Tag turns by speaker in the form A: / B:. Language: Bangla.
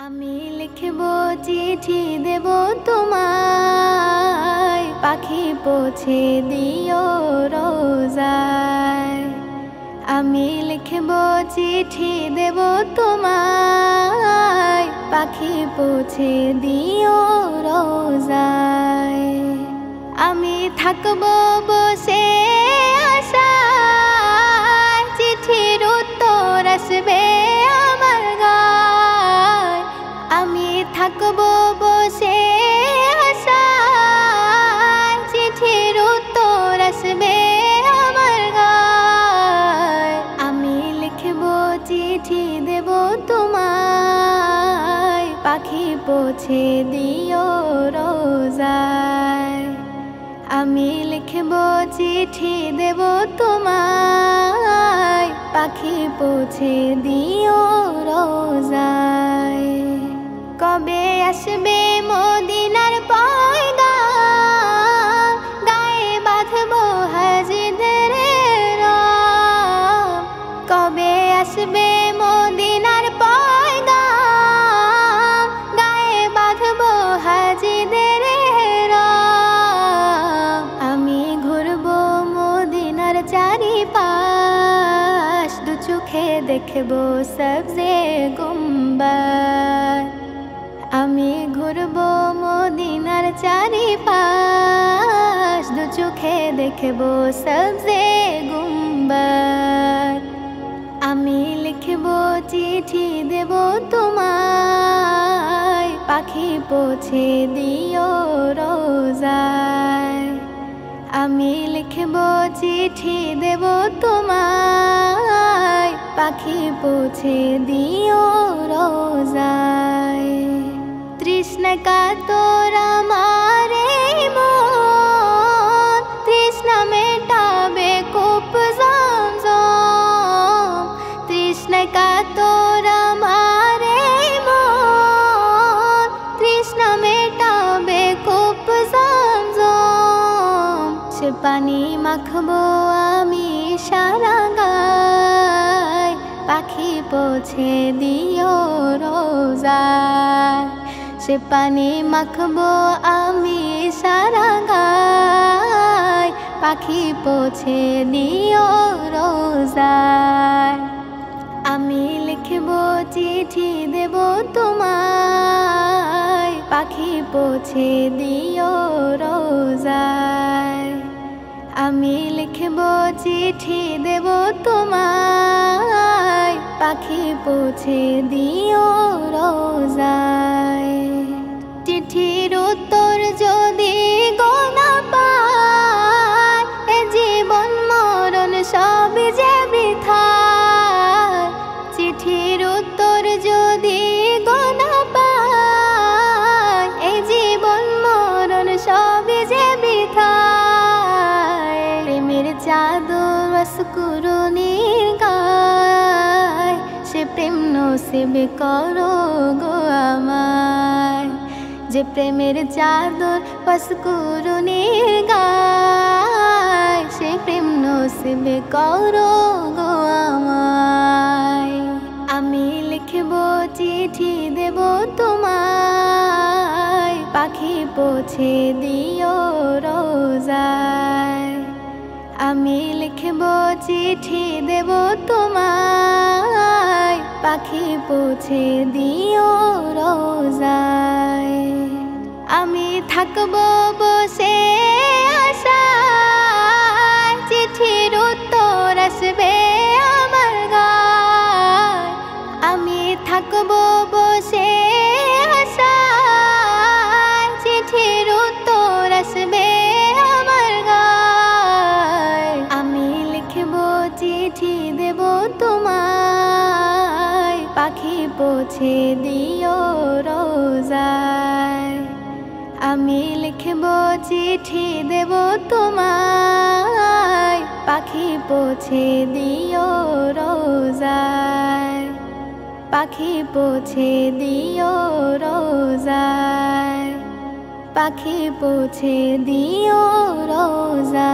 A: আমি লিখব চিঠি দেব তোমায়, পাখি পৌঁছে দিও রোজায়। আমি লিখব চিঠি দেব তোমায়, পাখি পৌঁছে দিও রোজায়। আমি থাকব বসে আশায়, চিঠির উত্তর আসবে আমার গায়। আমি থাকব বসে আশায়, চিঠির উত্তর আসবে আমার গায়। আমি লিখব চিঠি দেব তোমায়, পাখি পৌঁছে দিও রোজায়। আমি লিখব চিঠি দেব তোমায়, পাখি পৌঁছে দিও রোজায়। কবে আসবে মদিনার পয়গাম, গায়ে বাঁধব হাজিদের রং। কবে আসবে মদিনার পয়গাম, গায়ে বাঁধব হাজিদের রং। আমি ঘুরব মদিনার চারিপাশ, দু চোখে দেখব সবজে গুম্বদ। আমি ঘুরব মদিনার চারিপাশ, দু চোখে দেখব সবজে গুম্বদ। আমি লিখব চিঠি দেব তোমায়, পাখি পৌঁছে দিও রোজায়। আমি লিখব চিঠি দেব তোমায়, পাখি পৌঁছে দিও রোজায়। তৃষ্ণা কাতর আমার এই মন, তৃষ্ণা মেটাবে কূপ জমজম। তৃষ্ণা কাতর আমার এই মন, তৃষ্ণা মেটাবে কূপ জমজম। সে পানি মাখবো আমি সারা গায়, পাখি পৌঁছে দিও রোজায়। সে পানি মাখবো আমি সারা গায়, পাখি পৌঁছে দিও রোজায়। আমি লিখব চিঠি দেব তোমায়, পাখি পৌঁছে দিও রোজায়। আমি লিখব চিঠি দেব তোমায়, পাখি পৌঁছে দিও রোজায়। চিঠির উত্তর যদি গো না পাই, এ জীবন মরণ সব যে বৃথা। চিঠির উত্তর যদি গো না পাই, এ জীবন মরণ সব যে বৃথা। প্রেমের চাদর অস্কুরুনির গায়, সে প্রেম নসিব করো গো আমায়। যে প্রেমের চাদর অস্কুরুনির গায়, সে প্রেম নসিব করো গো আমায়। আমি লিখব চিঠি দেব তোমায়, পাখি পৌঁছে দিও রোজায়। আমি লিখব চিঠি দেব তোমায়, পাখি পৌঁছে দিও রোজায়। আমি থাকব বসে আশায়, চিঠির উত্তর আসবে আমার গায়। আমি থাকব বসে আশায়, চিঠির উত্তর আসবে আমার গায়। আমি লিখব চিঠি দেব তোমায়, পাখি পৌঁছে দিও রোজায়। আমি লিখব চিঠি দেব তোমায়, পাখি পৌঁছে দিও রোজায়। পাখি পৌঁছে দিও রোজায়, পাখি পৌঁছে দিও রোজায়।